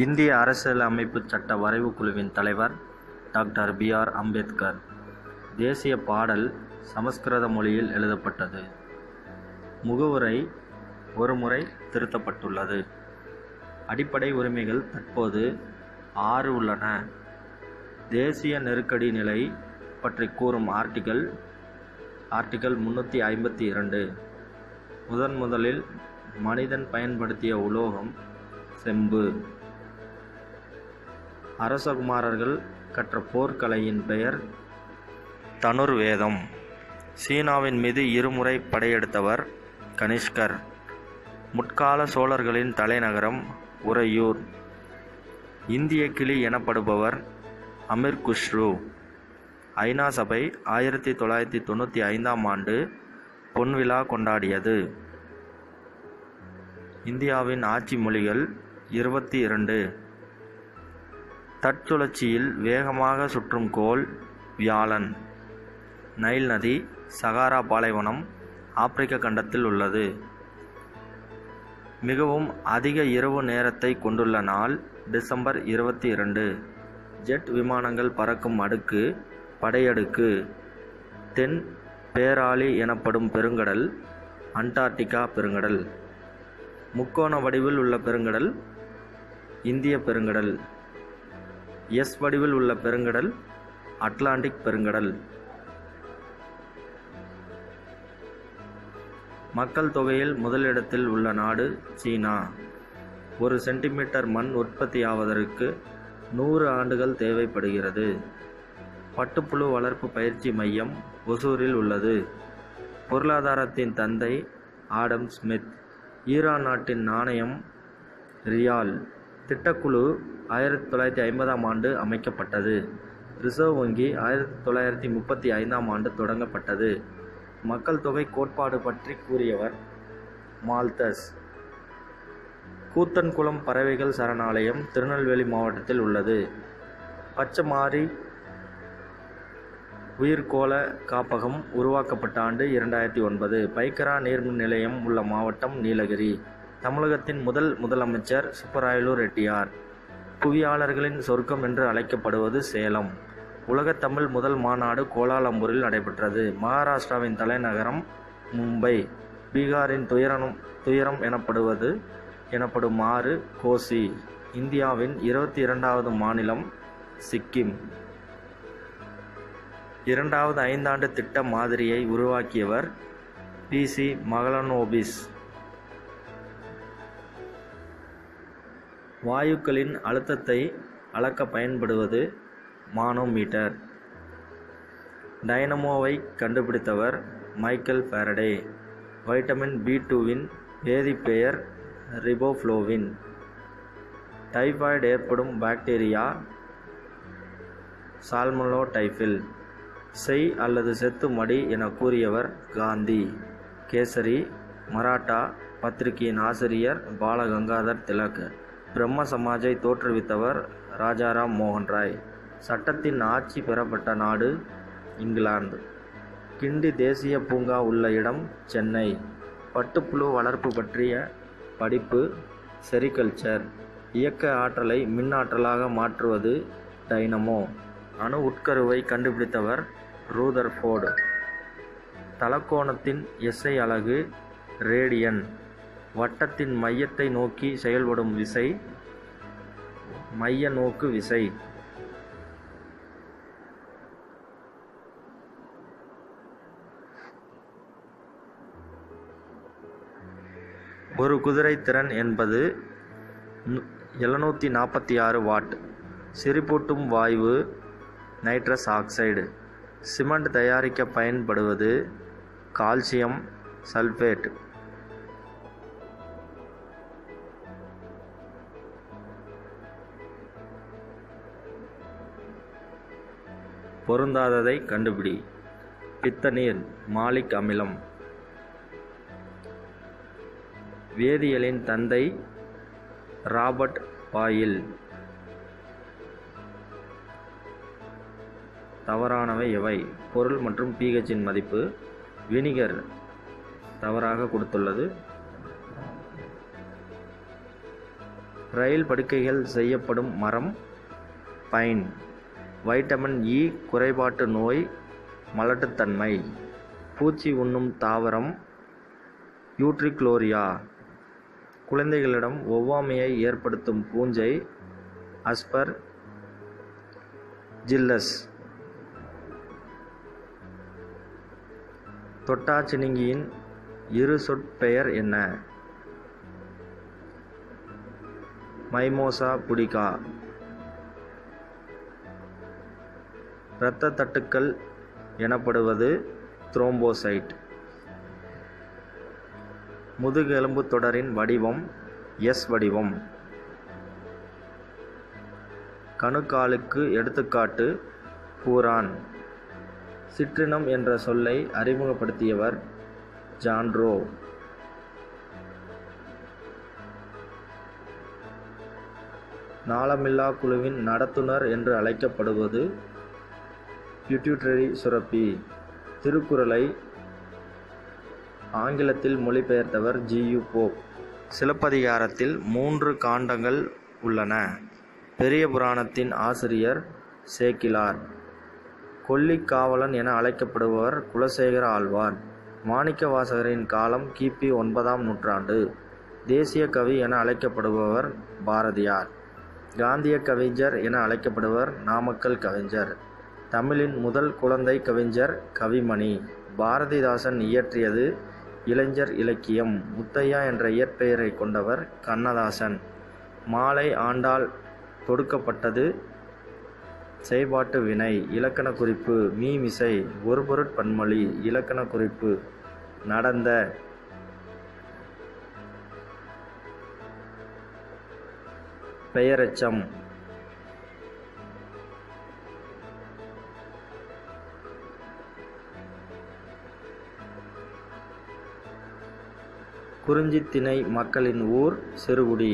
இந்திய அரசியல் அமைப்பு சட்ட வரைவு குழுவின் தலைவர் டாக்டர் பி.ஆர். அம்பேத்கர். தேசிய பாடல் சமஸ்கிருத மொழியில் எழுதப்பட்டது. முகவுரை ஒருமுறை திருத்தப்பட்டுள்ளது. அடிப்படை உரிமைகள் தற்போது 6 உள்ளன. தேசிய நெருக்கடி நிலை பற்றி கூறும் ஆர்டிகிள் 352. முதலில் மனிதன் பயன்படுத்திய உலோகம் செம்பு. அரசகுமாரர்கள் கற்ற போர்க்கலையின் பெயர் தனுர்வேதம். சீனாவின் மீது இருமுறை படையெடுத்தவர் கனிஷ்கர். முற்கால சோழர்களின் தலைநகரம் உறையூர். இந்திய கிளி எனப்படுபவர் அமீர் குஸ்ரு. ஐநா சபை 1995ஆம் ஆண்டு பொன்விழா கொண்டாடியது. இந்தியாவின் ஆட்சி மொழிகள் 22. தற்சுழற்சியில் வேகமாக சுற்றும் கோள் வியாழன். நைல் நதி சகாரா பாலைவனம் ஆப்பிரிக்க கண்டத்தில் உள்ளது. மிகவும் அதிக இரவு நேரத்தை கொண்டுள்ள நாள் டிசம்பர் 22. ஜெட் விமானங்கள் பறக்கும் அடுக்கு படையடுக்கு. தென் பேராளி எனப்படும் பெருங்கடல் அண்டார்டிகா பெருங்கடல். முக்கோண வடிவில் உள்ள பெருங்கடல் இந்திய பெருங்கடல். எஸ் வடிவில் உள்ள பெருங்கடல் அட்லாண்டிக் பெருங்கடல். மக்கள் தொகையில் முதலிடத்தில் உள்ள நாடு சீனா. 1 சென்டிமீட்டர் மண் உற்பத்தியாவதற்கு 100 ஆண்டுகள் தேவைப்படுகிறது. பட்டுப்புழு வளர்ப்பு பயிற்சி மையம் ஒசூரில் உள்ளது. பொருளாதாரத்தின் தந்தை ஆடம் ஸ்மித். ஈரான் நாட்டின் நாணயம் ரியால். திட்டக்குழு 1950ஆம் ஆண்டு அமைக்கப்பட்டது. ரிசர்வ் வங்கி 1935ஆம் ஆண்டு தொடங்கப்பட்டது. மக்கள் தொகை கோட்பாடு பற்றி கூறியவர் மால்தஸ். கூத்தன்குளம் பறவைகள் சரணாலயம் திருநெல்வேலி மாவட்டத்தில் உள்ளது. பச்சைமாரி உயிர்கோள காப்பகம் உருவாக்கப்பட்ட ஆண்டு 2009. பைக்கரா நீர்மின் நிலையம் உள்ள மாவட்டம் நீலகிரி. தமிழகத்தின் முதலமைச்சர் சுப்பராயலு ரெட்டியார். புவியாளர்களின் சொர்க்கம் என்று அழைக்கப்படுவது சேலம். உலகத்தமிழ் முதல் மாநாடு கோலாலம்பூரில் நடைபெற்றது. மகாராஷ்டிராவின் தலைநகரம் மும்பை. பீகாரின் துயரம் எனப்படும் ஆறு கோசி. இந்தியாவின் 22வது மாநிலம் சிக்கிம். 2வது ஐந்தாண்டு திட்ட மாதிரியை உருவாக்கியவர் பி.சி. மகளனோபிஸ். வாயுக்களின் அழுத்தத்தை அளக்க பயன்படுவது மானோமீட்டர். டைனமோவை கண்டுபிடித்தவர் மைக்கேல் ஃபாரடே. வைட்டமின் B2வின் வேதிப்பெயர் ரிபோஃப்ளோவின். டைபாய்டு ஏற்படும் பாக்டீரியா சால்மோனெல்லா. செய் அல்லது செத்து மடி என கூறியவர் காந்தி. கேசரி மராட்டா பத்திரிகையின் ஆசிரியர் பாலகங்காதர் திலக். பிரம்ம சமாஜை தோற்றுவித்தவர் ராஜாராம் மோகன் ராய். சட்டத்தின் ஆட்சி பெறப்பட்ட நாடு இங்கிலாந்து. கிண்டி தேசிய பூங்கா உள்ள இடம் சென்னை. பட்டுப்புழு வளர்ப்பு பற்றிய படிப்பு செரிகல்ச்சர். இயக்க ஆற்றலை மின் ஆற்றலாக மாற்றுவது டைனமோ. அணு உட்கருவை கண்டுபிடித்தவர் ரூதர்ஃபோர்டு. தலக்கோணத்தின் SI அலகு ரேடியன். வட்டத்தின் மையத்தை நோக்கி செயல்படும் விசை மைய நோக்கு விசை. ஒரு குதிரை திறன் என்பது 746 வாட். சிரிப்பூட்டும் வாயு நைட்ரஸ் ஆக்சைடு. சிமெண்ட் தயாரிக்க பயன்படுவது கால்சியம் சல்பேட். பொருந்தாததை கண்டுபிடி. பித்தநீர் மாலிக் அமிலம். வேதியியலின் தந்தை ராபர்ட் பாயில். தவறானவை எவை? பொருள் மற்றும் pHன் மதிப்பு. வினிகர் தவறாக கொடுத்துள்ளது. ரயில் படுக்கைகள் செய்யப்படும் மரம் பைன். வைட்டமின் இ குறைபாட்டு நோய் மலட்டுத்தன்மை. பூச்சி உண்ணும் தாவரம் யூட்ரிக்ளோரியா. குழந்தைகளிடம் ஒவ்வாமையை ஏற்படுத்தும் பூஞ்சை அஸ்பர் ஜில்லஸ். தொட்டாச்சினுங்கியின் இரு சொற்பெயர் என்ன? மைமோசா புடிகா. இரத்த தட்டுக்கள் எனப்படுவது த்ரோம்போசைட். முதுகெலும்பு தொடரின் வடிவம் எஸ் வடிவம். கணுக்காலுக்கு எடுத்துக்காட்டு பூரான். சிற்றினம் என்ற சொல்லை அறிமுகப்படுத்தியவர் ஜான் ரோ. நாளமில்லா குழுவின் நடத்துனர் என்று அழைக்கப்படுவது பிட்யூட்டரி சுரப்பி. திருக்குறளை ஆங்கிலத்தில் மொழிபெயர்த்தவர் ஜி.யு. போப். சிலப்பதிகாரத்தில் 3 காண்டங்கள் உள்ளன. பெரிய புராணத்தின் ஆசிரியர் சேக்கிழார். கொல்லிக்காவலன் என அழைக்கப்படுபவர் குலசேகர ஆழ்வார். மாணிக்கவாசகரின் காலம் கிபி 9ஆம் நூற்றாண்டு. தேசிய கவி என அழைக்கப்படுபவர் பாரதியார். காந்திய கவிஞர் என அழைக்கப்படுவர் நாமக்கல் கவிஞர். தமிழின் முதல் குழந்தை கவிஞர் கவிமணி. பாரதிதாசன் இயற்றியது இளைஞர் இலக்கியம். முத்தையா என்ற இயற்பெயரை கொண்டவர் கண்ணதாசன். மாலை ஆண்டால் தொடுக்கப்பட்டது செய்பாட்டு வினை. இலக்கண குறிப்பு மீமிசை. ஒருபொருட் பன்மொழி. இலக்கண குறிப்பு நடந்த. பெயரெச்சம். குறிஞ்சித்திணை மக்களின் ஊர் சிறுகுடி.